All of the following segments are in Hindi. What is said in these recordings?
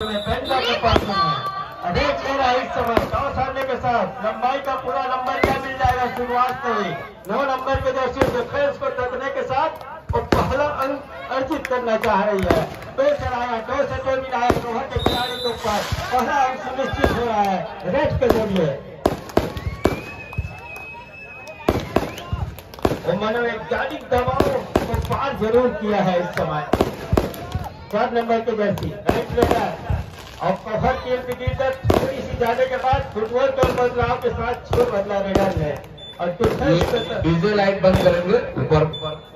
पेंडा के पास में रेट ले रहा है इस समय 100 सामने के साथ लंबाई का पूरा नंबर क्या मिल जाएगा शुरुआत से ही 9 नंबर के जैसे डिफेंस को तकने के साथ वो पहला अंक अर्जित करना चाह रही है। प्रेशर आया 2 से 2 मिलाया रोहर के खिलाड़ी के ऊपर पहला अंक सुनिश्चित हो रहा है रेट के जरिए। मनोवैज्ञानिक दबाव को पार जरूर किया है इस समय 4 नंबर के जर्सी राइट लेटर और कवर की इंडिकेटर थोड़ी सी जाने के बाद फुटबॉल के बदलाव के साथ छोड़ बदला रेडर ने और डीजे लाइट बंद करेंगे ऊपर।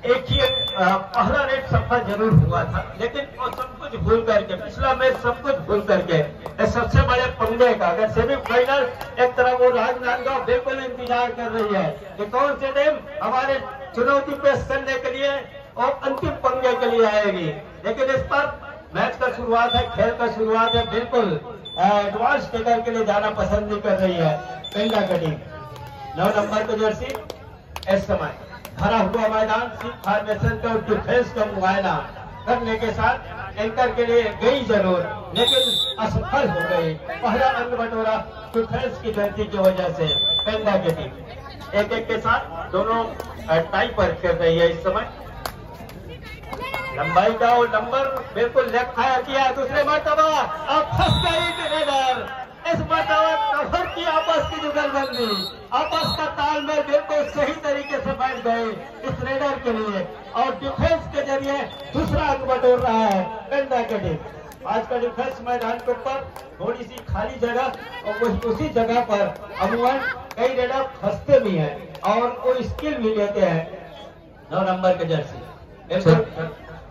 एक ही पहला रेट सफल जरूर हुआ था लेकिन वो सब कुछ भूल करके पिछला मैच सब कुछ भूल करके सबसे बड़े पंगे का अगर सेमीफाइनल एक तरफ वो राजनांदगांव बिल्कुल इंतजार कर रही है कि कौन से टीम हमारे चुनौती पेश करने के लिए और अंतिम पंगे के लिए आएगी। लेकिन इस पर मैच का शुरुआत है खेल का शुरुआत है बिल्कुल एडवांस टेकर के लिए जाना पसंद नहीं कर रही है पेंडा का टीम। 9 नंबर की जर्सी इस समय भरा हुआ मैदान सिर्फ फॉर्मेशन का डिफेंस का मुआयना करने के साथ एंकर के लिए गई जरूर लेकिन असफल हो गई। पहला अंक बटोरा डिफेंस की गलती की वजह से पेंडा की टीम एक के साथ दोनों टाई पर खेल रही है इस समय। लंबाई का वो नंबर बिल्कुल लेफ्ट फायर किया दूसरे मर्तबा अब फंस गई रेडर। इस मर्तबा कवर की आपस की जुगलबंदी आपस का तालमेल बिल्कुल सही तरीके से बैठ गए इस रेडर के लिए और डिफेंस के जरिए दूसरा अंक बटोर रहा है पेंडा के टीम। आज का डिफेंस मैदान के ऊपर थोड़ी सी खाली जगह और उसी जगह पर अमूमन कई रेडर फंसते भी हैं और वो स्किल भी लेते हैं। 9 नंबर के जर्सी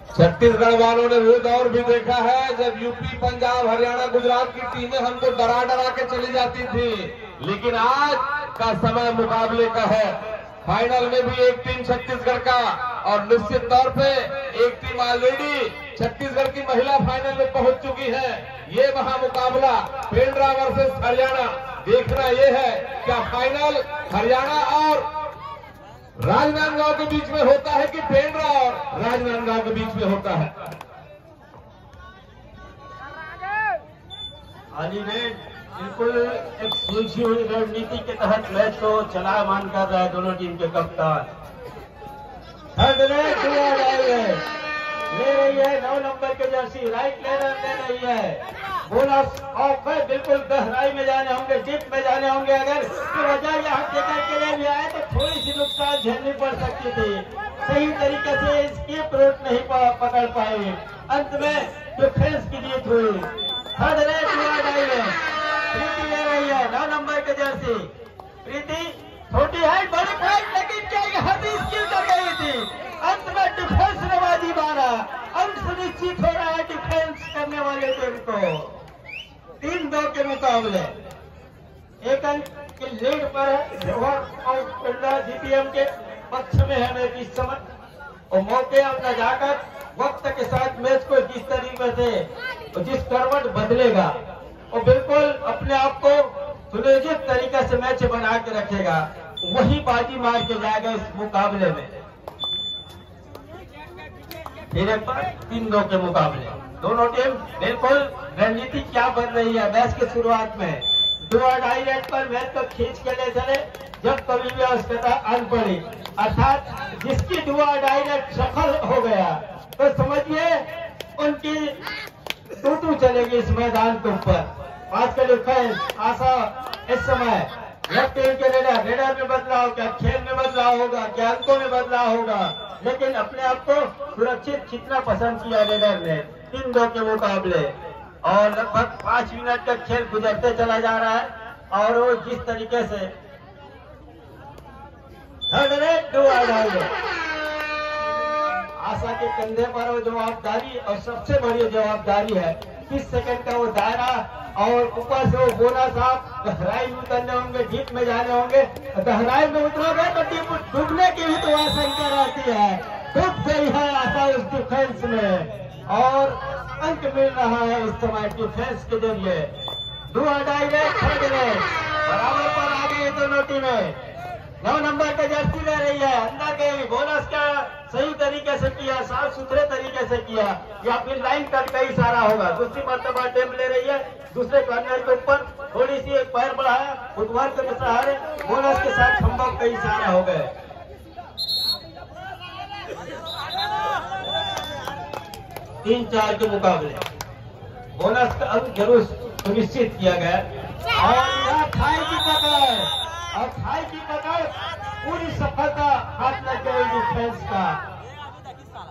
छत्तीसगढ़ वालों ने वो दौर भी देखा है जब यूपी पंजाब हरियाणा गुजरात की टीमें हमको डरा डरा के चली जाती थी लेकिन आज का समय मुकाबले का है। फाइनल में भी एक टीम छत्तीसगढ़ का और निश्चित तौर पे एक टीम ऑलरेडी छत्तीसगढ़ की महिला फाइनल में पहुंच चुकी है। ये महामुकाबला पेंड्रा वर्सेस हरियाणा देखना ये है क्या फाइनल हरियाणा और राजनांदगांव के बीच में होता है कि पेंड्रा और राजनांदगांव के बीच में होता है। बिल्कुल एक सुलझी हुई रणनीति के तहत मैच को चलामान कर रहा है दोनों टीम के कप्तान। थर्ड रेट ले रही है 9 नंबर के जर्सी राइट लेनर ले रही है। बोनस ऑफ है बिल्कुल गहराई में जाने होंगे डीप में जाने होंगे। अगर वजह यहाँ टेकर के लिए भी आए तो थोड़ी सी नुकसान झेलनी पड़ सकती थी। सही तरीके से इसकी रूट नहीं पकड़ पाए अंत में डिफेंस की जीत हुई। थर्ड रेट प्रीति ले रही है 9 नंबर के जर्सी। प्रीति छोटी है बड़ी फाइट लेकिन क्या यहाँ भी स्किल कर गई थी। अंत में डिफेंस ने बाजी मारा अंक सुनिश्चित हो रहा है डिफेंस करने वाले टीम को। 3-2 के मुकाबले एक अंक के लीड पर है और पेंडा जीपीएम के पक्ष में है मैच इस समय और मौके अब नजाकत वक्त के साथ मैच को जिस तरीके से जिस करवट बदलेगा और बिल्कुल अपने आप को सुनियोजित तरीके से मैच बना के रखेगा वही बाजी मार के जाएगा इस मुकाबले में। फिर एक बार 3-2 के मुकाबले दोनों टीम बिल्कुल रणनीति क्या बन रही है मैच की शुरुआत में डू और डाई रेट पर मैच को खींच के ले चले जब कभी भी आवश्यकता आन पड़ी अर्थात जिसकी डू और डाई रेट सफल हो गया तो समझिए उनकी टूटू चलेगी इस मैदान के ऊपर। आज का डिफेंस आशा इस समय लेफ्ट टीम के रेडर में बदलाव क्या खेल में बदलाव होगा क्या अंकों में बदलाव होगा लेकिन अपने आप को सुरक्षित खींचना पसंद किया रेडर ने 3-2 के मुकाबले और लगभग 5 मिनट का खेल गुजरते चला जा रहा है और वो जिस तरीके से आशा के कंधे पर वो जवाबदारी और सबसे बड़ी जवाबदारी है 30 सेकंड का वो दायरा और ऊपर से वो बोनस आप गहराई में उतरने होंगे डीप में जाने होंगे। गहराई में उतरोगे तो टीम डूबने की भी तो आशंका रहती है। डूब गई है आशा उस डिफेंस में और अंक मिल रहा है इस समय डिफेंस के जरिए। 2 बराबर पर आ गई दोनों टीमें 9 नंबर का जर्सी ले रही है, अंदर गई, बोनस का सही तरीके से किया, साफ सुथरे तरीके से किया, या फिर लाइन कट का इशारा होगा। दूसरी मर्तबा टेम ले रही है, दूसरे कॉर्नर के ऊपर थोड़ी सी एक पैर बढ़ाया, फुटबॉल के सहारे बोनस के साथ खंभों का इशारा हो गए। तीन चार के मुकाबले बोनस का अंक जरूर सुनिश्चित किया गया। और यह खाई की पकड़, और खाई की पकड़ पूरी सफलता हाथ लग गई डिफेंस का।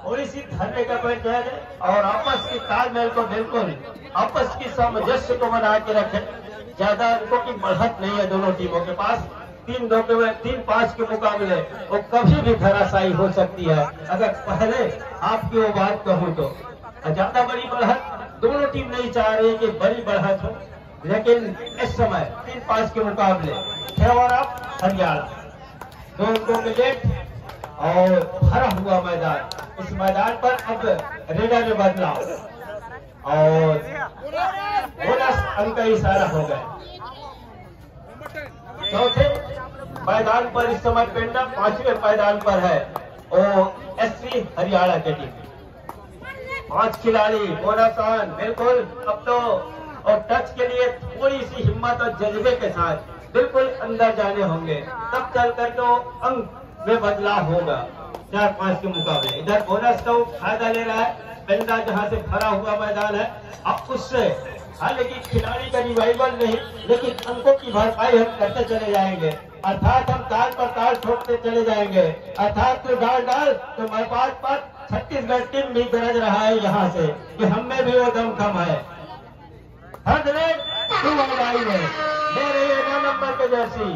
थोड़ी सी धरने का प्रयत्न है और आपस की तालमेल को बिल्कुल आपस की सामंजस्य को बना के रखे। ज्यादा अंकों की बढ़त नहीं है दोनों टीमों के पास। 3-5 के मुकाबले वो कभी भी धराशायी हो सकती है। अगर पहले आपकी वो बात कहूँ तो ज्यादा बड़ी बढ़त दोनों टीम नहीं चाह रही कि बड़ी बढ़त हो, लेकिन इस समय 3-5 के मुकाबले फेवर ऑफ हरियाणा। 2 अंकों में लेट और भरा हुआ मैदान। इस मैदान पर अब रेडर में बदलाव और बोनस अंक का इशारा हो गए। चौथे मैदान पर इस समय पेंडा 5वें मैदान पर है और एससी हरियाणा के टीम। 5 खिलाड़ी बोनस ऑन बिल्कुल अब तो, और टच के लिए थोड़ी सी हिम्मत और जज्बे के साथ बिल्कुल अंदर जाने होंगे, तब चल कर तो अंक में बदलाव होगा 4-5 के मुकाबले। इधर बोनस का फायदा ले रहा है, पेंडा जहां से भरा हुआ मैदान है, अब उससे हालांकि खिलाड़ी का रिवाइवल नहीं, लेकिन अंकों की भरपाई हम करते चले जाएंगे। अर्थात हम ताल पर ताल ठोकते चले जाएंगे। अर्थात तो डाल तो मैदान पर छत्तीसगढ़ टीम भी गरज रहा है यहाँ से कि हम में भी वो दम कम है। हर ले रही है 9 नंबर के जर्सी।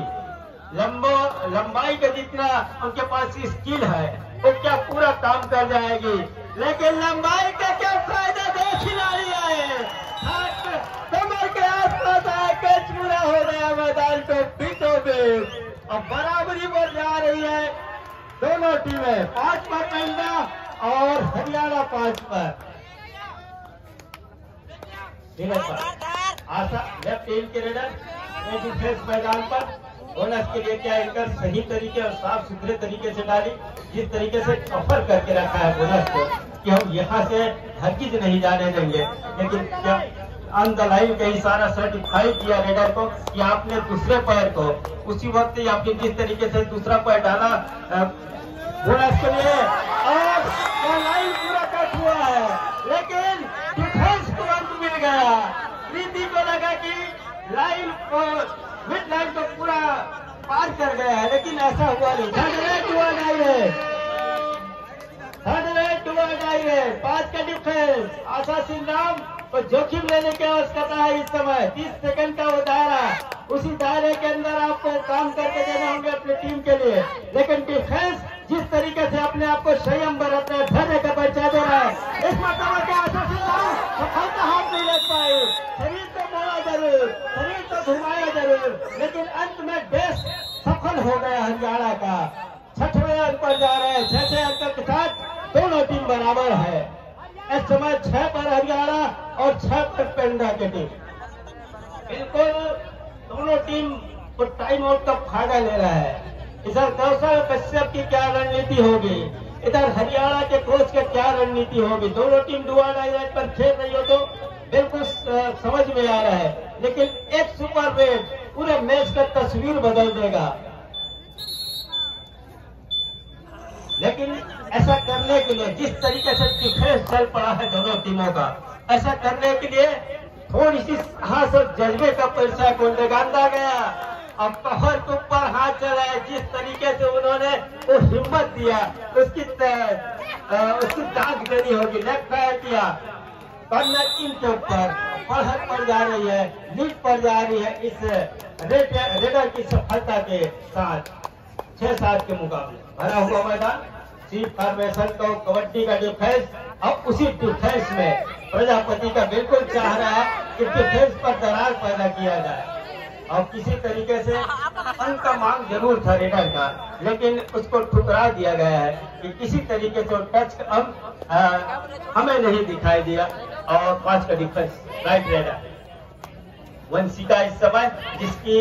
लंबाई के जितना उनके पास स्किल है वो क्या पूरा काम कर जाएगी, लेकिन लंबाई का क्या फायदा, 2 खिलाड़ी आए कमर के आसपास आए, कैच पूरा हो गया मैदान को बीचों बीच। अब बराबरी पर जा रही है दोनों टीमें, 5 पर पेंडा और हरियाणा 5 पर। आशा लेफ्ट टीम के रेडर डिफेंस मैदान पर बोनस के लिए क्या एंकर सही तरीके और साफ सुथरे तरीके से डाली, जिस तरीके से कवर करके रखा है बोनस को कि हम यहाँ से हरगिज नहीं जाने देंगे। लेकिन क्या ऑन द लाइन का इशारा सर्टिफाई किया रेडर को कि आपने दूसरे पैर को उसी वक्त ही आपने जिस तरीके से दूसरा पैर डाला बोनस के लिए, और लाइन पूरा कट हुआ है, लेकिन डिफेंस तुरंत मिल गया। प्रीति को लगा कि लाइन को मिड लाइन को पूरा पार कर गया है, लेकिन ऐसा हुआ नहीं। थर्ड रेड हुआ डायरेक्ट 5 का डिफेंस। आशा सिंह राम और जोखिम लेने की आवश्यकता है इस समय। 30 सेकंड का वो दायरा, उसी दायरे के अंदर आपको काम करके देने होंगे अपनी टीम के लिए। लेकिन डिफेंस जिस तरीके से अपने आप को संयम बरत रहा है, धैर्य का परिचय दे रहा है, इस मतलब के आशा सिंह राम सफलता हाथ नहीं लग पाई। शरीर तो मोड़ा जरूर, शरीर तो घुमाया जरूर, लेकिन अंत में देश सफल हो गया हरियाणा का। 6वें अंक पर जा रहे हैं। 6 अंक के साथ दोनों टीम बराबर है। इस समय 6 पर हरियाणा और 6 पर पेंडा की टीम। बिल्कुल दोनों टीम को टाइम आउट का फायदा ले रहा है। इधर कौशल कश्यप की क्या रणनीति होगी, इधर हरियाणा के कोच की क्या रणनीति होगी। दोनों टीम डुआ डायरेक्ट पर खेल रही हो तो बिल्कुल समझ में आ रहा है, लेकिन एक सुपर वेट पूरे मैच का तस्वीर बदल देगा। लेकिन ऐसा करने के लिए जिस तरीके से डिफेंस चल पड़ा है दोनों टीमों का, ऐसा करने के लिए थोड़ी सी साहस और जज्बे का परिचय गोलंदाजा गया। अब कवर के ऊपर हाथ चलाए, जिस तरीके से उन्होंने वो हिम्मत दिया उसकी दाग देनी होगी। लेफ्ट फायर किया, कॉर्नर इन के ऊपर बढ़त पर जा रही है, लीड पर जा रही है इस रेडर की सफलता के साथ। 6-7 के मुकाबले भरा हुआ मैदान, सीट फॉर्मेशन को कबड्डी का डिफेंस। अब उसी डिफेंस में प्रजापति का बिल्कुल चाह रहा है कि डिफेंस पर दरार पैदा किया जाए। और किसी तरीके से अंक का मांग जरूर था रेडर का, लेकिन उसको ठुकरा दिया गया है कि किसी तरीके से टच अंक हमें नहीं दिखाई दिया। और 5 का डिफेंस राइट रेडर वंशिका इस समय जिसकी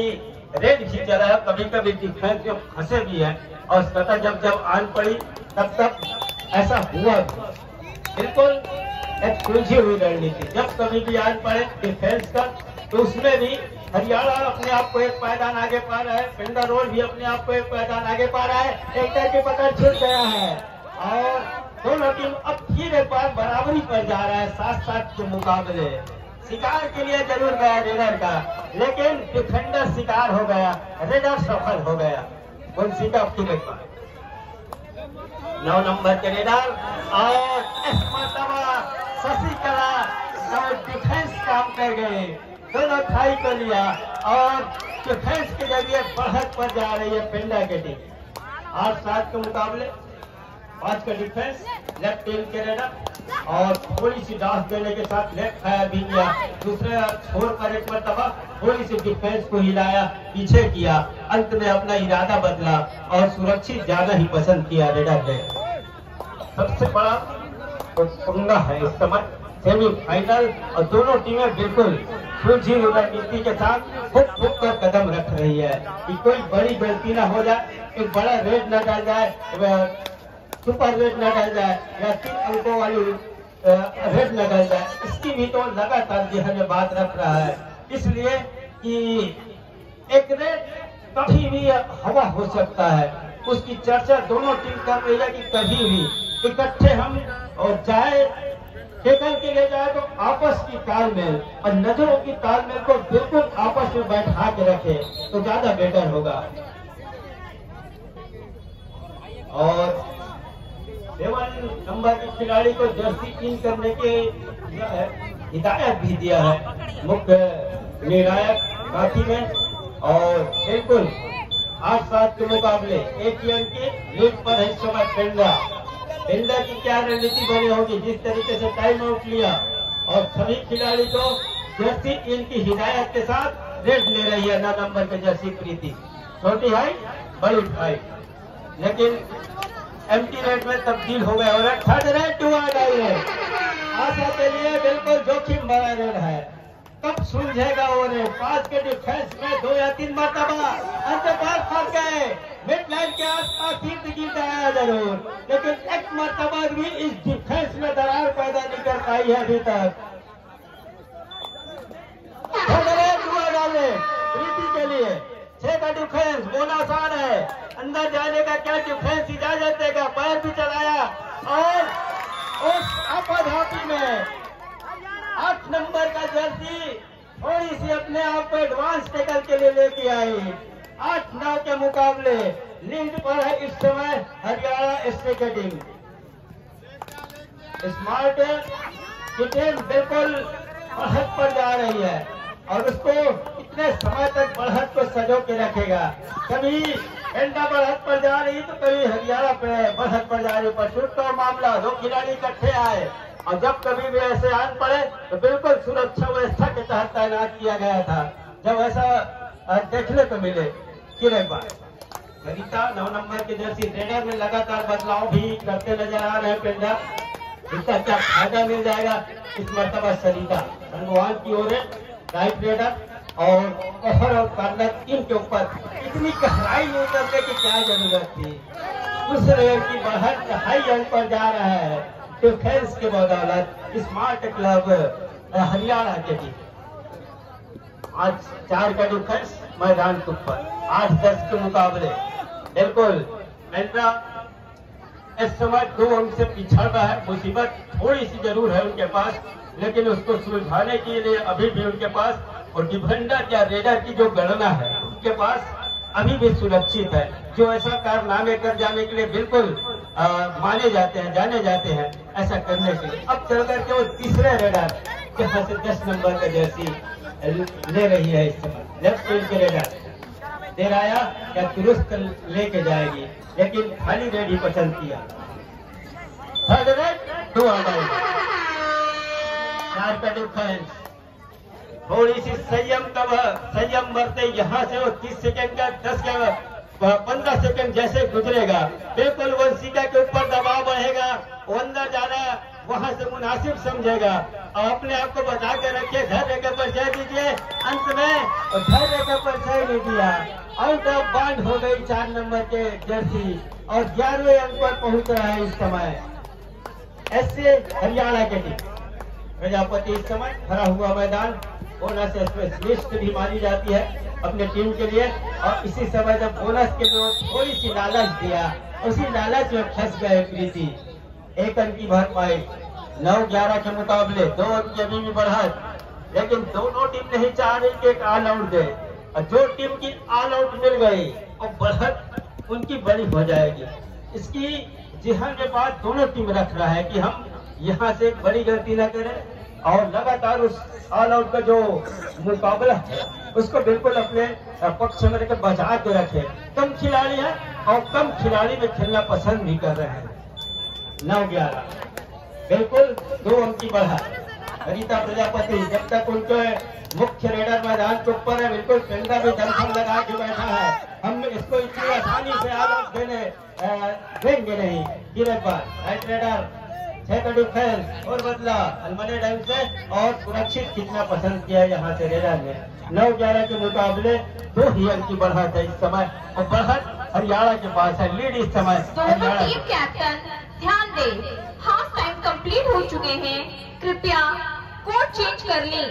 रेड भी चला है, कभी कभी डिफेंस में फंसे भी है और सतह जब जब आन पड़ी तब ऐसा हुआ भी। बिल्कुल एक सुलझी हुई रणनीति, जब कभी भी आन पड़े डिफेंस का तो उसमें भी हरियाणा अपने आप को एक पायदान आगे पा रहा है, पिंडा रोड भी अपने आप को एक पायदान आगे पा रहा है। एक की पकड़ छूट गया है और दोनों टीम अब फिर एक बार बराबरी पर जा रहा है। 7-7 के मुकाबले शिकार के लिए जरूर गया रेडर का, लेकिन डिफेंडर शिकार हो गया, रेडर सफल हो गया। मुंशी का फिर एक बार 9 नंबर के रेडर और इस मरतबा शशिकला और डिफेंस काम कर गए, दोनों खाई को लिया और डिफेंस के जरिए बढ़त पर जा रही है पिंडा की टीम। 8-7 के मुकाबले 5 का डिफेंस, लेफ्ट टीम के रेडर और थोड़ी सी डांस देने के साथ लेफ्ट फायर भी किया, दूसरे छोर पर एक मरतबा थोड़ी सी डिफेंस को हिलाया, पीछे किया, अंत में अपना इरादा बदला और सुरक्षित जाना ही पसंद किया रेडर ने। सबसे बड़ा पंगा है इस समय सेमीफाइनल और दोनों टीमें बिल्कुल सुलझी रणनीति के साथ फुक फुक कर कदम रख रही है कि कोई बड़ी गलती ना हो जाए, एक बड़ा रेड न डाल जाए, सुपर रेड न डाल जाए या 3 अंकों वाली रेड न डाल जाए। इसकी भी तो लगातार जो है बात रख रहा है, इसलिए कि एक रेड कभी भी हवा हो सकता है, उसकी चर्चा दोनों टीम कर रही है कि कभी भी इकट्ठे हम और जाए टेकल के ले जाए तो आपस की तालमेल और नजरों की तालमेल को बिल्कुल आपस में बैठा के रखे तो ज्यादा बेटर होगा। और 7 नंबर के खिलाड़ी को जर्सी इन करने की हिदायत भी दिया है मुख्य निर्णायक काफी ने। और बिल्कुल 8-7 के मुकाबले 1 अंक की लीड पर है इस समय पिंडा की क्या रणनीति बनी होगी, जिस तरीके से टाइम आउट लिया और सभी खिलाड़ी को जर्सी इन की हिदायत के साथ रेड ले रही है 9 नंबर के जर्सी प्रीति। छोटी हाइट बड़ी हाइट, लेकिन एम्प्टी रेड में तब्दील हो गए और थर्ड रेड टू आ गई है। आशा के लिए बिल्कुल जोखिम भरा रेड है, कब सुलझेगा वो रेड। 5 के डिफेंस में 2 या 3 मरतबा अंतकाल फंस गए, मिड लाइन के आसपास तीर गिरता है जरूर, लेकिन एक मरतबा भी इस डिफेंस में दरार पैदा नहीं कर पाई है अभी तक। प्रीति के लिए 6 का डिफेंस बोनस आ रहा है, अंदर जाने का क्या डिफेंस इजाजत देगा, पैर भी चलाया और उस आपाधापी में 8 नंबर का जर्सी थोड़ी सी अपने आप को एडवांस टेकल के लिए लेके आई। 8-9 के मुकाबले लीड पर है इस समय हरियाणा एसए की टीम। स्मार्ट की टीम बिल्कुल बढ़त पर जा रही है और उसको इतने समय तक बढ़त को सजो के रखेगा। कभी पिंडा बढ़त पर जा रही तो कभी हरियाणा पे बढ़त पर जा रही। पर शूट का मामला 2 खिलाड़ी इकट्ठे आए और जब कभी भी ऐसे आन पड़े तो बिल्कुल सुरक्षा व्यवस्था के तहत तैनात किया गया था। जब ऐसा देखने को मिले फिर एक बार सरिता 9 नंबर के जर्सी रेडर में लगातार बदलाव भी करते नजर आ रहे हैं पिंडा। इसका क्या फायदा मिल जाएगा इस मरतबा सरिता भगवान की ओर राइट रेडर और कहर और कार्नर इनके ऊपर इतनी गहराई में उतरने की क्या जरूरत थी। उस रेड की बढ़त हाई अंक पर जा रहा है डिफेंस के बदौलत स्मार्ट क्लब हरियाणा के टीम। आज 4 का डिफेंस मैदान के ऊपर 8-10 के मुकाबले बिल्कुल पेंड्रा इस समय 2 अंक से पिछड़ रहा है। मुसीबत थोड़ी सी जरूर है उनके पास, लेकिन उसको सुलझाने के लिए अभी भी उनके पास और डिफेंडर या रेडर की जो गणना है उनके पास अभी भी सुरक्षित है, जो ऐसा कारनामे कर जाने के लिए बिल्कुल माने जाते हैं, जाने जाते हैं ऐसा करने के लिए। अब चल करके वो तीसरे रेडर जहाँ से 10 नंबर का जर्सी ले रही है इस समय लेफ्ट फील्ड के रेडर देराया या दुरुस्त लेके जाएगी, लेकिन खाली रेड ही पसंद किया। थर्ड रेड 2 आ गए। 4 का डिफेंस थोड़ी सी संयम बरते यहाँ से वो 30 सेकेंड का 10 का 15 सेकेंड जैसे गुजरेगा बिल्कुल वंशिका के ऊपर दबाव बढ़ेगा, वो अंदर जाना वहां से मुनासिब समझेगा और अपने आप को बचा के रखिए। धैर्य का परिचय दीजिए। अंत में धैर्य का परिचय नहीं दिया, आउट ऑफ बाउंड हो गई 4 नंबर के जर्सी और 11वें अंक पर पहुंच रहा है इस समय ऐसे हरियाणा के टीम। प्रजापति इस समय भरा हुआ मैदान, बोनस स्पेशलिस्ट भी मानी जाती है अपने टीम के लिए, और इसी समय जब बोनस के लिए थोड़ी सी लालच दिया, उसी लालच में फंस गए प्रीति। 1 अंक की भरपाई 9-11 के मुकाबले 2 अंक की अभी भी बढ़त, लेकिन दोनों टीम नहीं चाह रही कि एक ऑल आउट दे, और जो टीम की ऑल आउट मिल गई और बढ़त उनकी बड़ी हो जाएगी। इसकी जिहन में बात दोनों टीम रख रहा है कि हम यहाँ से एक बड़ी गलती न करें और लगातार उस ऑल आउट का जो मुकाबला है उसको बिल्कुल अपने पक्ष में रखकर बचा के रखे। कम खिलाड़ी है और कम खिलाड़ी में खेलना पसंद भी कर रहे हैं। 9-11 बिल्कुल 2 अंक की बढ़ा। रीता प्रजापति जब तक उनके मुख्य रेडर मैदान के ऊपर है, बिल्कुल पेंदा भी दमखम लगा के बैठा है। हम इसको इतनी आसानी से आलोक देंगे नहीं। राइट रेडर 6 का डिफेंस और बदला अलमने ढंग से और सुरक्षित खींचना पसंद किया यहाँ से रेडर ने। 9-11 के मुकाबले 2 ही अंक की बढ़त है इस समय और बढ़त हरियाणा के पास है। लीड इस समय दोनों टीम कैप्टन ध्यान दे, हाफ टाइम कंप्लीट हो चुके हैं, कृपया कोड चेंज कर लें।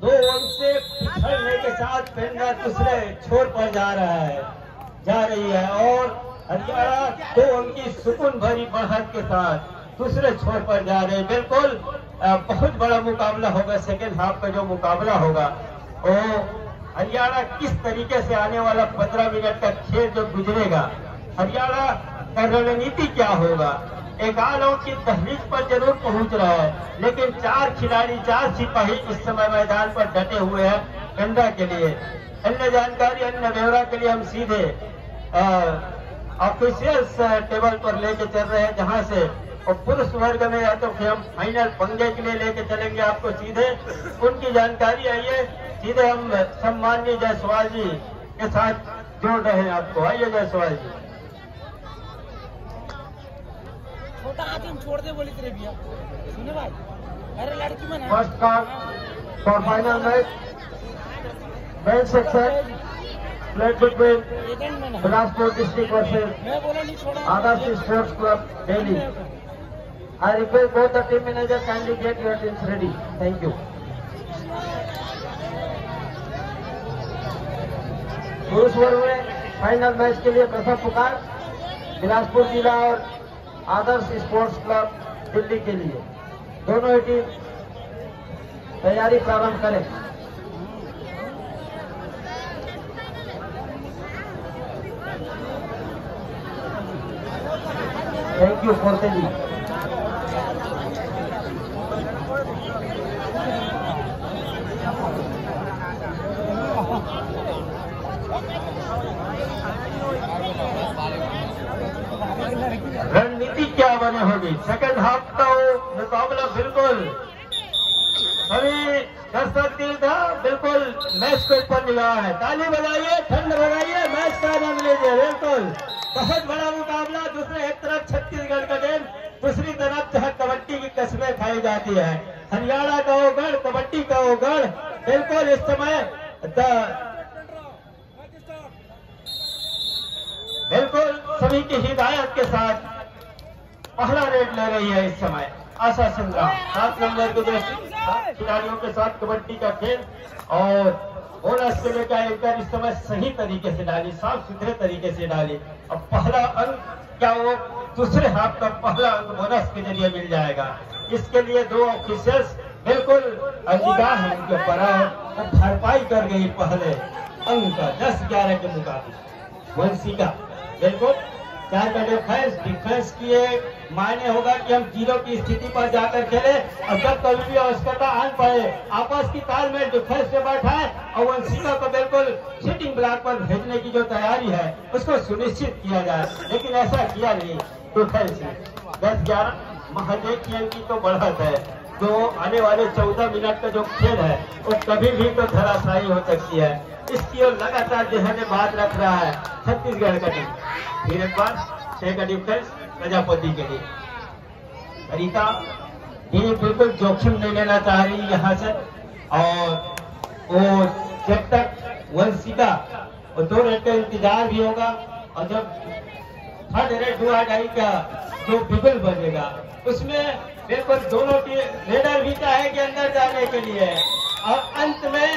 2 अंक से पिछड़ने के साथ पेंडा दूसरे छोर पर जा रही है और हरियाणा 2 अंक की सुकून भरी बढ़त के साथ दूसरे छोर पर जा रहे हैं। बिल्कुल बहुत बड़ा मुकाबला होगा। सेकेंड हाफ का जो मुकाबला होगा वो हरियाणा किस तरीके से आने वाला 15 मिनट का खेल जो गुजरेगा, हरियाणा का रणनीति क्या होगा। एक ऑल आउट की दहलीज पर जरूर पहुंच रहा है, लेकिन 4 खिलाड़ी 4 सिपाही इस समय मैदान पर डटे हुए हैं पेंडा के लिए। अन्य जानकारी अन्य ब्यौरा के लिए हम सीधे ऑफिशियल्स टेबल पर लेके चल रहे हैं, जहां से और पुरुष वर्ग में या तो फिर हम फाइनल पंगे के लिए लेके चलेंगे आपको सीधे। उनकी जानकारी आइए, सीधे हम सम्माननीय जायसवाल जी के साथ जोड़ रहे हैं आपको। आइए जायसवाल जी। छोटा आदमी छोड़ दे बोली तेरे भैया, सुने भाई, अरे लड़की में first call for final match men's section played between Bilaspur district versus Adarsh Sports Club Delhi. I request both the team managers kindly get your teams ready. Thank you. पुरुष वर्ग में फाइनल मैच के लिए प्रथम पुकार बिलासपुर जिला और आदर्श स्पोर्ट्स क्लब दिल्ली के लिए। दोनों ही टीम तैयारी प्रारंभ करें। थैंक यू फोर्टे जी। रणनीति क्या बनी होगी सेकंड हाफ का मुकाबला। बिल्कुल सभी दर्शक दिल था, बिल्कुल मैच के ऊपर निगाह है। ताली बजाइए, ठंड लगाइए, मैच का आनंद लीजिए। बिल्कुल बहुत बड़ा मुकाबला। दूसरे एक तरफ छत्तीसगढ़ का टीम, दूसरी तरफ जहां कबड्डी की कस्में खाई जाती है। हरियाणा का वो गढ़, कबड्डी का वो गढ़। बिल्कुल इस समय बिल्कुल सभी की हिदायत के साथ पहला रेड ले रही है इस समय आशा संग्राम। 7 नंबर के खिलाड़ियों के साथ कबड्डी का खेल और बोनस के लेकर एंकर इस समय सही तरीके से डाली, साफ सुथरे तरीके से डाली। अब पहला अंक क्या वो दूसरे हाफ का पहला अंक बोनस के जरिए मिल जाएगा। इसके लिए 2 ऑफिसर्स बिल्कुल निगाह है उनके ऊपर और भरपाई कर गई पहले अंक 10-11 के मुकाबले। वंशी का बिल्कुल 4 का डिफेंस की एक मायने होगा कि हम 0 की स्थिति पर जाकर खेले और जब कभी भी आवश्यकता आन पड़े आपस की तालमेल डिफेंस से बैठा है और वंशिका को बिल्कुल सिटिंग ब्लॉक पर भेजने की जो तैयारी है उसको सुनिश्चित किया जाए, लेकिन ऐसा किया नहीं डिफेंस ने। 10-11 महज एक अंक की तो बढ़त है। जो आने वाले 14 मिनट का जो खेल है वो कभी भी तो धराशायी हो सकती है। इसकी ओर लगातार जो है बात रख रहा है छत्तीसगढ़ का टीम। फिर एक बार 6 का डिफेंस प्रजापति के लिए सरिता ये बिल्कुल जोखिम नहीं लेना चाह रही यहाँ से, और वो जब तक वंशिका और 2 रेड का इंतजार भी होगा, और जब 3rd रेड हुआ डाई का जो बिगुल बजेगा उसमें बिल्कुल दोनों की रेडर भी चाहेंगे अंदर जाने के लिए, और अंत में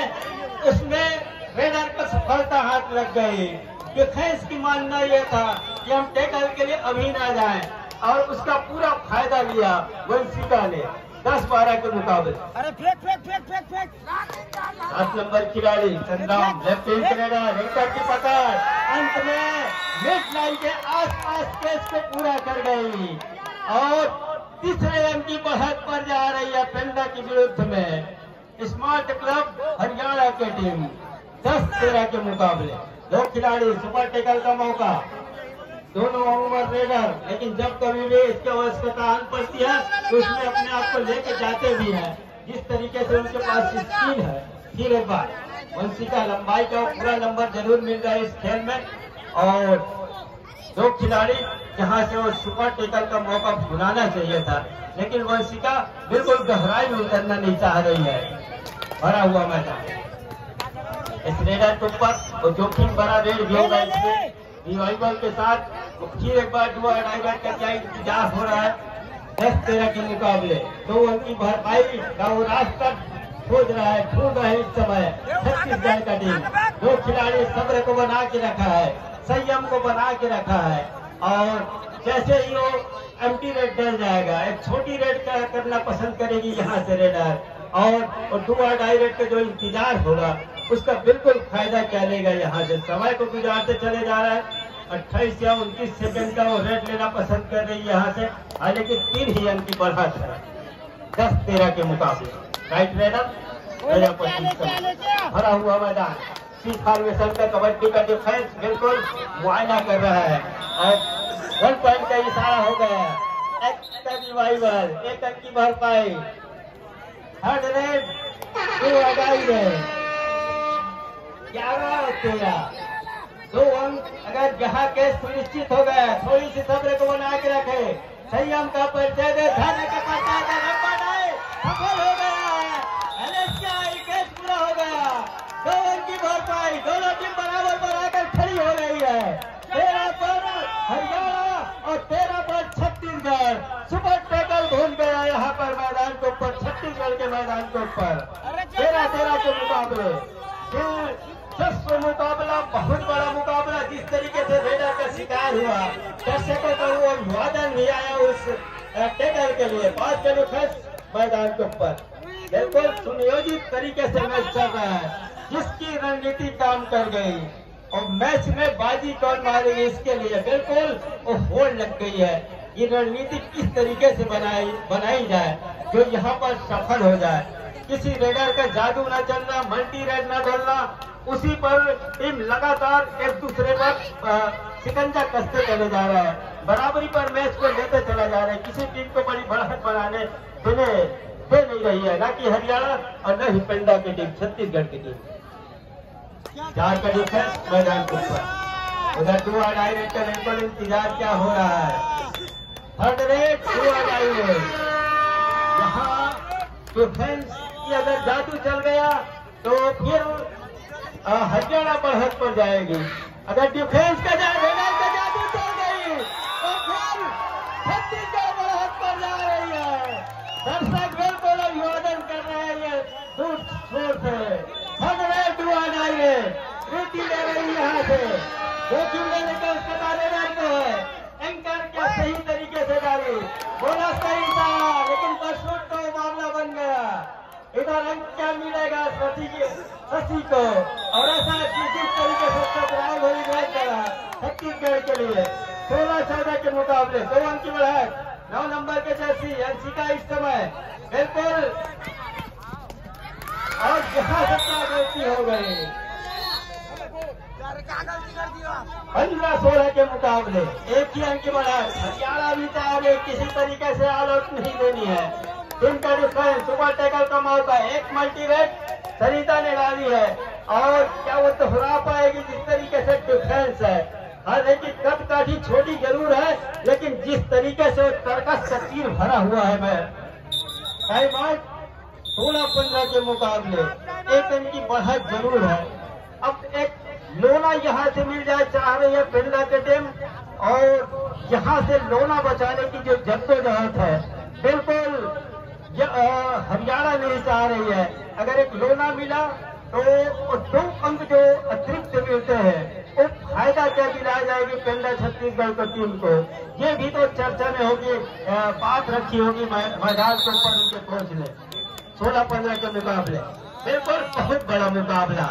उसमें रेडर को सफलता हाथ लग गई। डिफेंस की मानना यह था कि हम टेकल के लिए अभी ना जाएं, और उसका पूरा फायदा लिया वंशिका ने 10-12 के मुकाबले। अरे फेंक फेंक फेंक फेंक फेंक 7 नंबर खिलाड़ी संग्राम लेफ्ट रेडर की पकड़ अंत में मिड लाइन के आसपास केस को पूरा कर गई, और तीसरे अंक की बढ़त पर जा रही है पेंडा के विरुद्ध में स्मार्ट क्लब हरियाणा की टीम। 10-13 के मुकाबले 2 खिलाड़ी सुपर टेकल का मौका, दोनों उम्र रेडर, लेकिन जब कभी भी इसकी आवश्यकता आन पड़ती है तो उसमें अपने आप को लेके जाते भी हैं। जिस तरीके से उनके पास स्किल है, फिर एक बार वंशिका लंबाई का पूरा नंबर जरूर मिल रहा है इस खेल में, और 2 खिलाड़ी जहां से वो सुपर टेकल का मौका भुलाना चाहिए था, लेकिन वंशिका बिल्कुल गहराई में उतरना नहीं चाह रही है। भरा हुआ मैदान, इस रेडर के ऊपर वो जोखिम भरा रेड भी होगा इसमें रिवाइवल के साथ, फिर एक बार डुआ डाइवर का क्या इंतजार हो रहा है। 10-13 के मुकाबले 2 अंक की भरपाई का वो रास्ता खोज रहा है, ढूंढ रहा है इस समय छत्तीसगढ़ का टीम। 2 खिलाड़ी सब्र को बना के रखा है, संयम को बना के रखा है, और जैसे ही वो एम्प्टी रेड डल जाएगा, एक छोटी रेड करना पसंद करेगी यहाँ से रेडर, और डुआ डायरेक्ट का जो इंतजार होगा उसका बिल्कुल फायदा क्या लेगा। यहाँ से समय को गुजारते चले जा रहा है, 28 या 29 सेकंड का वो रेड लेना पसंद कर रही है यहाँ से, हालांकि 3 ही अंक की बढ़त है 10-13 के मुकाबले। राइट रेडर भरा हुआ मैदान, सी फॉर्मेशन का कबड्डी का डिफेंस बिल्कुल मुआयना कर रहा है, और 1 पॉइंट का इशारा हो गया। रिवाइवल 1 अंक की भरपाई, 3rd रेड 2 अगाई है 11-13 2 अंक। अगर जहाँ केस सुनिश्चित हो गया, थोड़ी सी सब्र को बना के रखे, संयम का परिचय दे, धैर्य का परिचय दे, सफल हो गया है, केस पूरा हो गया। 2 अंक की भरपाई, दोनों टीम बराबर पर आकर खड़ी हो रही है। 13 पर हरियाणा और 13 पर छत्तीसगढ़। सुपर टेकल घूम गया यहाँ पर मैदान के ऊपर, छत्तीसगढ़ के मैदान के ऊपर। 13-13 के मुकाबले, दिलचस्प मुकाबला, बहुत बड़ा मुकाबला। जिस तरीके से रेडर का शिकार हुआ, दर्शकों का वो अभिवादन भी आया उस टेकल के लिए। 5 के डिफेंस मैदान के ऊपर बिल्कुल सुनियोजित तरीके से मैच चल रहा है, जिसकी रणनीति काम कर गई, और मैच में बाजी कौन मारेगी इसके लिए बिल्कुल वो होड़ लग गई है। ये रणनीति किस तरीके से बनाई जाए जो यहाँ पर सफल हो जाए। किसी रेडर का जादू न चलना, मल्टी रेड न डलना, उसी पर टीम लगातार एक दूसरे पर शिकंजा कसते चले जा रहा है, बराबरी पर मैच को लेते चला जा रहा है। किसी टीम को बड़ी बढ़त बनाने दे नहीं रही है, न कि हरियाणा और न ही पेंडा की टीम, छत्तीसगढ़ की टीम। 4 का डिफेंस मैदान के ऊपर, उधर 2 डायरेक्ट का बिल्कुल इंतजार क्या हो रहा है। 3rd रेड 2 डायरेक्ट, यहाँ डिफेंस की अगर जादू चल गया तो फिर हरियाणा बढ़त पर जाएगी। अगर डिफेंस का रेडर का जादू चल गई तो फिर छत्तीसगढ़ बढ़त पर जा रही है। दर्शक बिल्कुल अभिवादन कर रहे हैं ये दूर छोर से। 3rd रेड 2 डायरेक्ट रीति ले रही यहाँ से, जोखिम लेने का उसका रेडर को है। एंकर क्या सही तरीके से डाली, बोनस का इशारा, लेकिन परशुट को मामला बन गया। इधर अंक क्या मिलेगा शशि को, और ऐसा जिस तरीके से टकराव हुई मैच करा छत्तीसगढ़ के लिए। 16-14 के मुकाबले 2 अंक की बढ़त। 9 नंबर के जर्सी अंशिका इस समय बिल्कुल, और जहां सत्ता गलती हो गई। 15-16 के मुकाबले 1 ही अंक की बढ़त। हरियाणा भी चाहे किसी तरीके से ऑल आउट नहीं देनी है। टीम का डिफेंस, सुपर टेकल का मौका, 1 मल्टी रेड सरिता ने डाली है, और क्या वो दोहरा पाएगी जिस तरीके से डिफेंस है। हाँ, लेकिन कद काठी छोटी जरूर है, लेकिन जिस तरीके से तर्कस का तीर भरा हुआ है, मैं 16-15 के मुकाबले एक इनकी बढ़त जरूर है। अब एक लोना यहाँ से मिल जाए चाह रही है पेंडा के टीम, और यहाँ से लोना बचाने की जो जद्दोजहद है बिल्कुल हरियाणा नहीं चाह रही है। अगर एक लोना मिला तो 2 अंक जो अतिरिक्त मिलते हैं वो फायदा क्या दिलाया जाएगी पेंडा छत्तीसगढ़ की टीम को, ये भी तो चर्चा में होगी, बात रखी होगी मैदान के ऊपर उनके कोच ने। 16-15 के मुकाबले बिल्कुल बहुत बड़ा मुकाबला,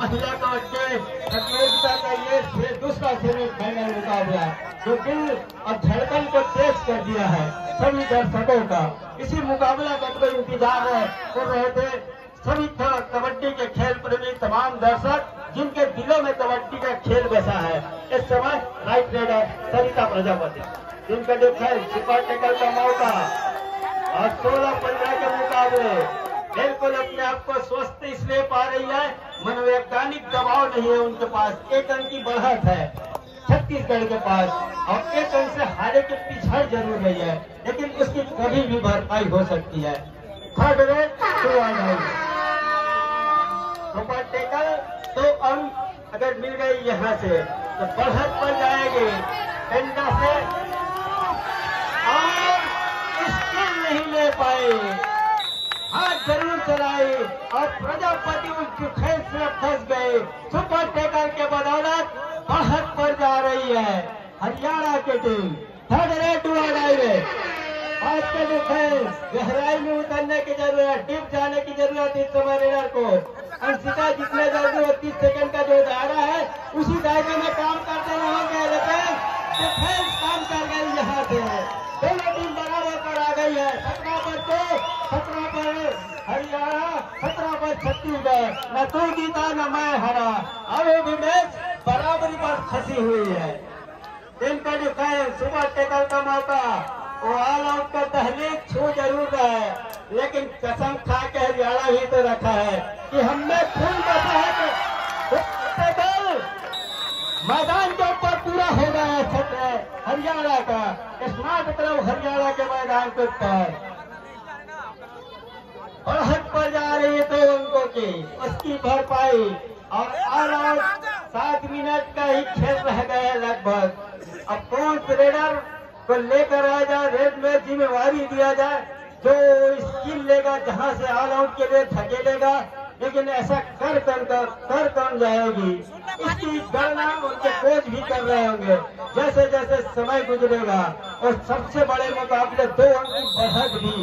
महिला का प्रतियोगिता का ये दूसरा सेमीफाइनल मुकाबला जो दिल और धड़कन को तेज कर दिया है सभी दर्शकों का। इसी मुकाबला का तो इंतजार कर रहे थे सभी कबड्डी के खेल प्रेमी तमाम दर्शक जिनके दिलों में कबड्डी का खेल बसा है। इस समय राइट रेडर सरिता प्रजापति जिनका जो खेल सुपर टेकल का मौका और 16-15 के मुकाबले बिल्कुल अपने आप को स्वस्थ इसलिए पा रही है, मनोवैज्ञानिक दबाव नहीं है उनके पास। 1 अंक की बढ़त है छत्तीसगढ़ के पास और 1 अंक से हारे के पिछड़ जरूर रही है, लेकिन उसकी कभी भी भरपाई हो सकती है। थर्ड रेड 2 अंक सुपर टेकल 2 अंक अगर मिल गई यहाँ से तो बढ़त पर जाएगी पेंडा से, और स्किल नहीं ले पाए, हाथ जरूर चलाए और प्रजापति उसके खेल से फंस गए। सुपर टेकर के बदौलत बढ़त पर जा रही है हरियाणा की टीम। थर्ड रेड 2 अंक आज के डिफेंस गहराई में उतरने की जरूरत, डिप जाने की जरूरत इस समय रेडर को। अंशिका जितने जल्दी 30 सेकंड का जो दायरा है उसी दायरे में काम करते रहेंगे, लेकिन डिफेंस काम कर गई यहाँ से। दोनों टीम बराबर पर आ गई है, 17 पर 2, 17 पर हरियाणा, 17 पर छत्तीसगढ़। न तू जीता न मैं हारा, अभी भी मैच बराबरी पर फंसी हुई है। इनका डिफेंस सुपर टेकल का मौका, वो ऑल आउट का दहलीज छू जरूर रहा है, लेकिन कसम खा के हरियाणा ही तो रखा है कि हमने खून बचा है तो मैदान के ऊपर पूरा हो गया है हरियाणा का। स्मार्ट क्लब हरियाणा के मैदान के ऊपर बढ़त पर जा रही है 2 अंकों की, उसकी भरपाई और ऑल आउट 7 मिनट का ही खेल रह गया है लगभग। अब कौन रेडर को लेकर आ जाए, रेड में जिम्मेवारी दिया जाए, जो स्किल लेगा जहां से ऑल आउट के लिए धकेलेगा, लेकिन ऐसा कर कौन जाएगी इसकी गणना उनके कोच भी कर रहे होंगे जैसे जैसे समय गुजरेगा। और सबसे बड़े मुकाबले 2 अंक की बढ़त भी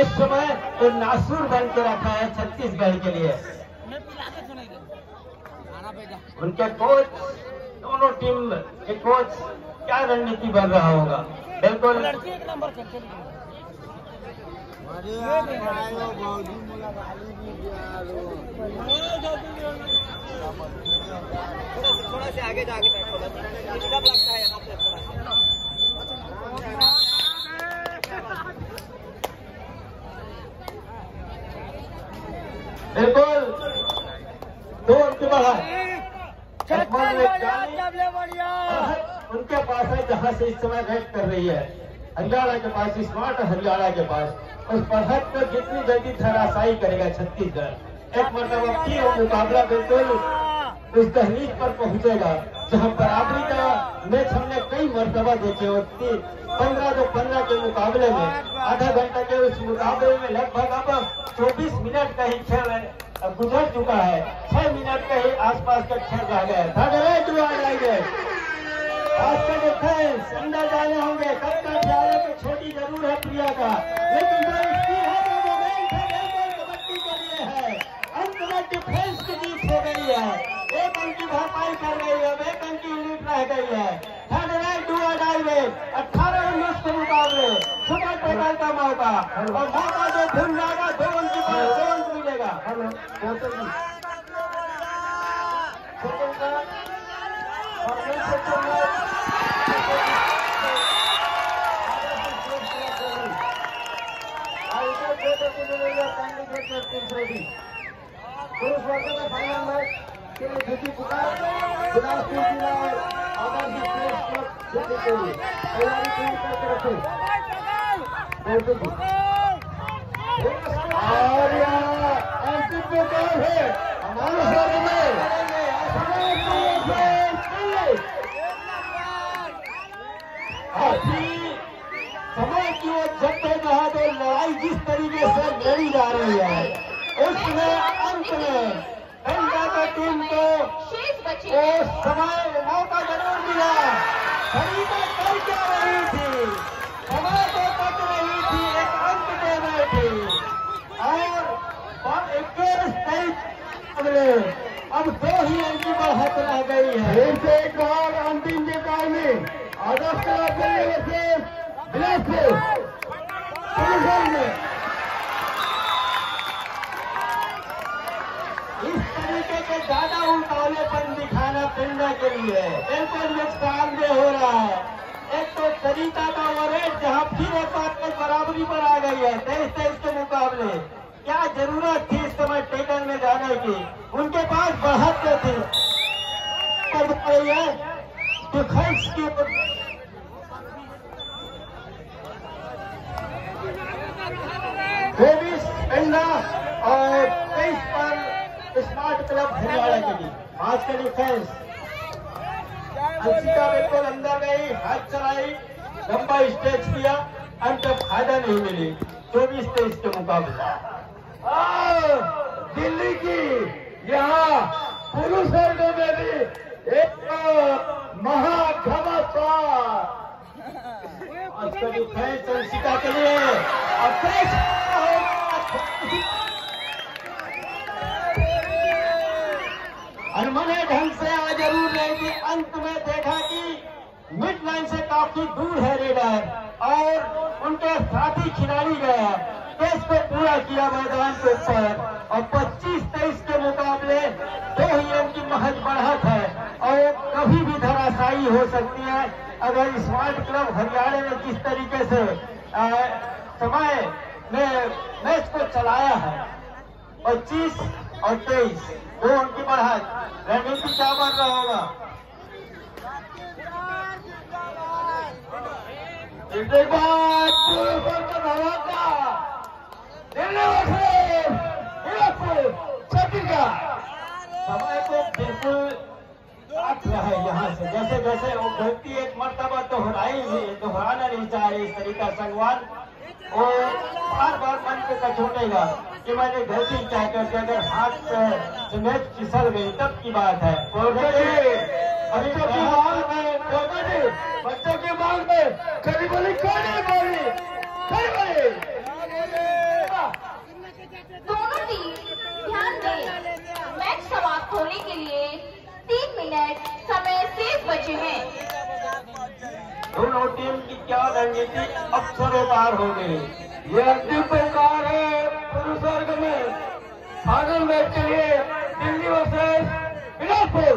इस समय तो नासूर बन के रखा है छत्तीसगढ़ के लिए। उनके कोच, दोनों टीम के कोच क्या रणनीति बन रहा होगा, बिल्कुल थोड़ा से आगे जाके थोड़ा सा लगता है यहाँ से बिल्कुल 2 अंक बढ़ा उनके पास है, जहां से इस समय रेड कर रही है हरियाणा के पास, स्मार्ट हरियाणा के पास। उस बढ़त को जितनी जल्दी धराशायी करेगा छत्तीसगढ़, एक मरतबा फिर वो मुकाबला बिल्कुल उस दहलीज पर पहुंचेगा जहां बराबरी का मैच हमने कई मरतबा देखे होती। 15 के मुकाबले में आधा घंटा के उस मुकाबले में लगभग अब 24 मिनट का ही खेल गुजर चुका है, 6 मिनट का ही आसपास का खेल रह गया है। जाएंगे आज का डिफेंस अंदर जाने होंगे, कब का प्यारे को छोटी जरूर है प्रिया का, लेकिन जो इसकी है वो मोमेंट है कबड्डी के लिए है। अंत में डिफेंस की जीत हो गई है, 1 अंक की भरपाई कर गई है, 1 अंक की लीड रह गई है। थर्ड राइट 2 डाइवे 18-19 के मुकाबले सुपर टेकल का मौका, और मौका जो भूल जाएगा 2 अंक की 2 अंक मिलेगा। पुरुष वर्ग में फाइनल मैच के लिए जीती बिलासपुर जिला तैयारी पूरी करके रखें। और यहाँ अंतिम मुकाम है हमारे शहर में समय की वो जद्दोजहद और लड़ाई जिस तरीके से लड़ी जा रही है उसमें अंत में पंजाब टीम को वो समय मौका जरूर मिला। खरीदा कर क्या रही थी, समय तो बच रही थी, एक अंत दे रही थी और 21-23 अब 2 ही अंक की बढ़त रह गई है। फिर से एक बार अंतिम के काल में अगस्त बिलासपुर इस तरीके के ज्यादा उल्टालेपन दिखाना पिंडा के लिए बिल्कुल नुकसान में हो रहा है। एक तो सरिता का ओवरहेड जहां फिर एक बार बराबरी पर आ गई है 23-23 के मुकाबले। क्या जरूरत थी इस समय टेकन में जाने की, उनके पास बढ़त थी डिफेंस की 24 पिंडा और 23 पर स्मार्ट क्लब हरियाणा के लिए आज का डिफेंस। अंशिका बिल्कुल अंदर गई, हाथ चलाई, लंबा स्टेज किया, अंत फायदा नहीं मिली 24-23 के मुकाबले। दिल्ली की यहाँ पुरुष वर्गों में भी एक महाघमासान आज का डिफेंस अंशिका के लिए अनमने ढंग से आ जरूर रही थी। अंत में देखा कि मिड लाइन से काफी दूर है रेडर और उनके साथी खिलाड़ी गया केस को पूरा किया मैदान के ऊपर और 25-23 के मुकाबले 2 ही अंक की महज बढ़त है और कभी भी धराशायी हो सकती है अगर स्मार्ट क्लब हरियाणा ने जिस तरीके से समय में मैच को चलाया है। 25 और 23 2 अंक की बढ़त। रणनीति क्या बन रहा होगा? समय को बिल्कुल काट रहा है यहाँ से, जैसे जैसे वो गलती एक मर्तबा दोहराना नहीं चाह रही इस तरीका संगवान और बार बार मन को कचोटेगा कि मैंने गलती क्या कर दी। अगर हाथ से मैच फिसल गई तब की बात है। बच्चों की मांग में कभी बोली दोनों टीम ध्यान दें, मैच समाप्त होने के लिए 3 मिनट समय शेष बचे हैं। दोनों टीम की क्या रणनीति अक्सरों पार हो गई। ये अंतिम प्रकार है पुरुष वर्ग में फाइनल मैच के लिए दिल्ली वर्सेस बिलासपुर।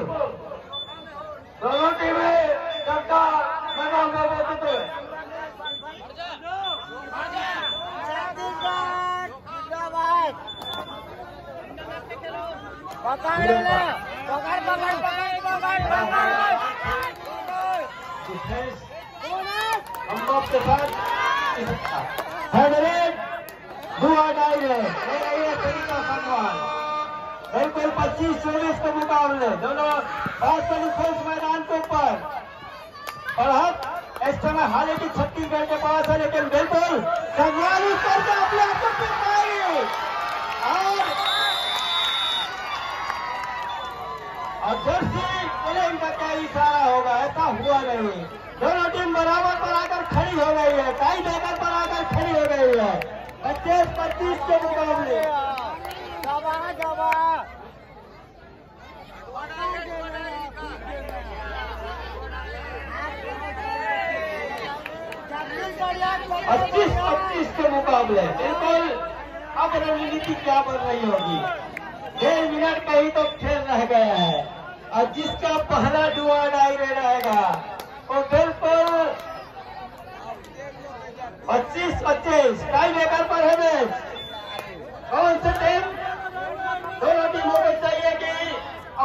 दोनों टीमें सबका मैदान में मौजूद है। हम लोग के साथ दुआ डाई है तरीका सम्मान बिल्कुल 25-24 के मुकाबले दोनों डिफेंस मैदान के ऊपर बढ़त इस समय हालांकि छत्तीसगढ़ के पास है लेकिन बिल्कुल संग्रामी करके अपने आप को और जर्सी प्लेन का क्या इशारा होगा, ऐसा हुआ नहीं। दोनों टीम बराबर पर आकर खड़ी हो गई है, टाई ब्रेकर पर आकर खड़ी हो गई है 25-25 के मुकाबले। पच्चीस 25 के मुकाबले बिल्कुल। अब रणनीति क्या बन रही होगी? 1.5 मिनट का ही तो खेल रह गया है और जिसका पहला डुआ डाई रहेगा वो बिल्कुल 25-25 टाई ब्रेकर पर है मैच। कौन सी टीम? दोनों टीमों को चाहिए कि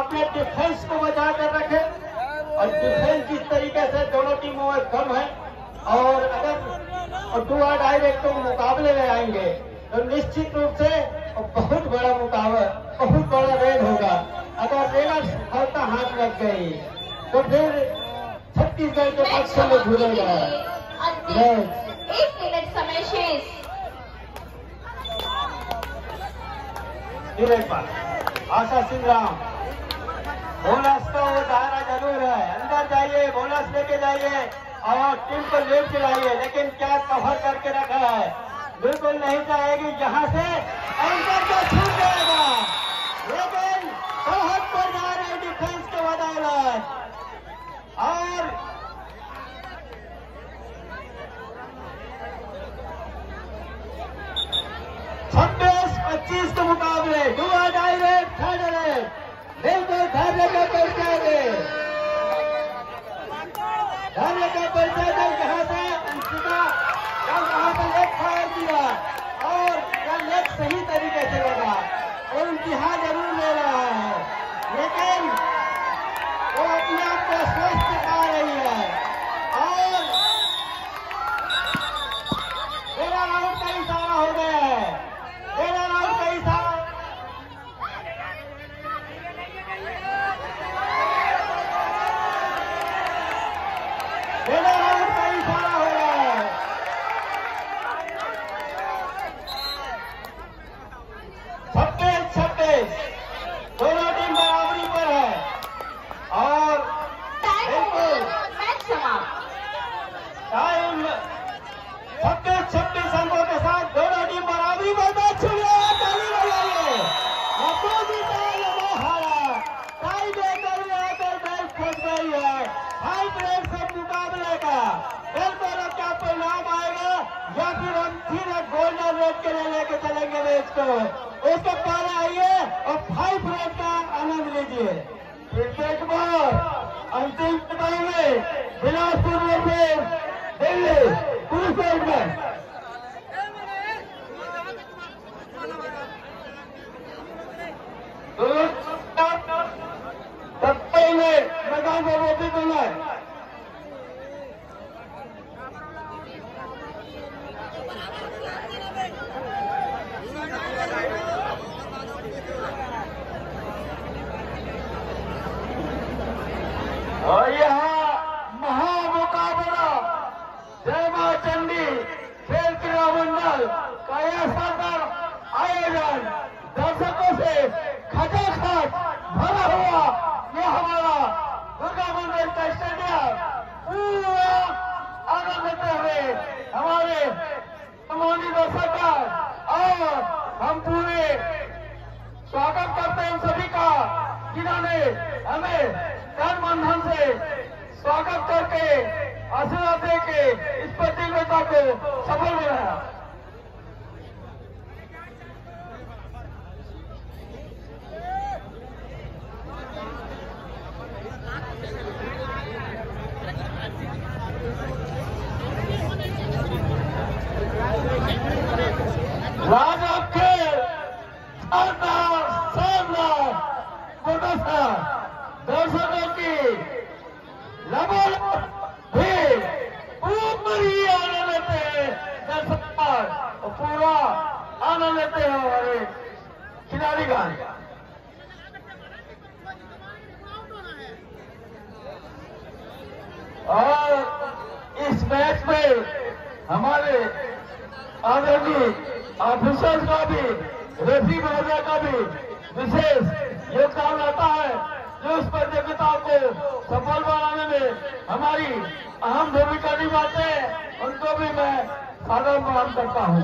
अपने डिफेंस को बचा कर रखे और डिफेंस जिस तरीके से दोनों टीमों में कम है, और अगर डू और डाई रेड को मुकाबले में आएंगे तो निश्चित रूप से बहुत बड़ा मुकाबला, बहुत बड़ा रेड होगा। अगर रेडर सफलता हाथ लग गई तो फिर छत्तीसगढ़ के पक्ष में घूमेगा। 1 मिनट समय शेष। आशा सिंह राम, बोनस तो दायरा जरूर है, अंदर जाइए, बोनस लेके जाइए और टीम को लेट के लाइए, लेकिन क्या कवर करके रखा है, बिल्कुल नहीं जाएगी जहां से एंकर को छूट जाएगा, लेकिन बहुत बढ़िया है डिफेंस के बदौलत। और छब्बीस 25 के मुकाबले डू और डाई रेड, थर्ड रेड बिल्कुल धैर्य का परिचय दे, धैर्य का परिचय दे। जहां से अंशिका वहां से लेग फायर किया और लेग सही तरीके से लगा और इम्तिहान जरूर ले रहा है, लेकिन वो अपने आप को स्वस्थ पा रही है। और मेरा राउंड का इशारा हो गया है, मेरा राउंड का इशारा, मेरा राउंड का इशारा हो गया है। 26-26 दोनों टीम बराबरी पर है और बिल्कुल मैच समाप्त। टाइम 26-26 अंकों के साथ दोनों टीम बराबरी पर मैच शुरू है। ताली बजाइए। अपोजिट वो हारा, टाई ब्रेकर में आकर मैच फंस गई है। हाई ब्रेक से मुकाबले का बिल्कुल अब क्या परिणाम आएगा, या फिर हम फिर गोल्डन रेड के लिए लेके चलेंगे मैच को। उसके पहले आइए और 5 रेड का आनंद लीजिए। क्रिकेट में अंतिम समय में बिलासपुर में दिल्ली क्रिकेट में मैदान में रोटी देना है। और यहाँ महामुकाबला जय मां चंडी खेल क्रीड़ा मंडल का यह शानदार आयोजन दर्शकों से खचाखच भरा हुआ यह हमारा दुर्गा मंदिर का स्टेडियम पूरा आनंद लेते हुए हमारे सम्मानित दर्शक, और हम पूरे स्वागत करते हैं सभी का, जिन्होंने हमें तन मन धन से स्वागत करके आशीर्वाद दे के इस प्रतियोगिता को सफल बनाया। राजा खेल शानदार दर्शकों की लबालब भीड़ पूरी आनंद लेते हैं, दर्शक और पूरा आनंद लेते हैं हमारे खिलाड़ीगण। और इस मैच में हमारे आदरणीय ऑफिसर्स का भी, रेफरी महोदय का भी विशेष योगदान रहता है, जो इस प्रतियोगिता को सफल बनाने में हमारी अहम भूमिका निभाते हैं। उनको भी मैं सादर प्रणाम करता हूं।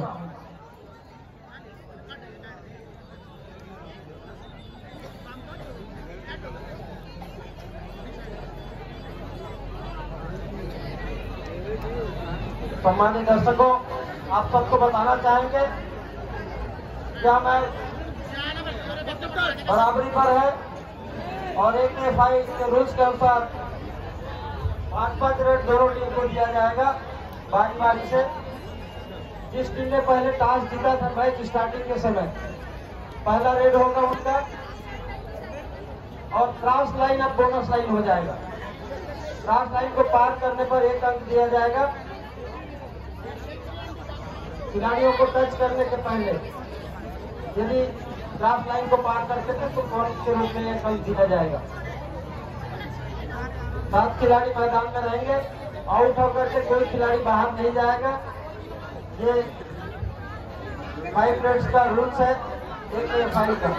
सम्मानित दर्शकों, आप सबको बताना चाहेंगे क्या मैच बराबरी पर है और एक एफआई के रूल्स के अनुसार 5-5 रेड दोनों टीम को दिया जाएगा बारी बारी से। जिस टीम ने पहले टॉस जीता था मैच स्टार्टिंग के समय, पहला रेड होगा उनका और क्रॉस लाइन अब बोनस लाइन हो जाएगा। क्रॉस लाइन को पार करने पर 1 अंक दिया जाएगा। खिलाड़ियों को टच करने के पहले यदि क्रॉस लाइन को पार करते थे तो पॉइंट के रूप में 1 अंक दिया जाएगा। 7 खिलाड़ी मैदान में रहेंगे। आउट होकर के कोई खिलाड़ी बाहर नहीं जाएगा। ये 5 मिनट्स का रूल्स है एक रेफरी का।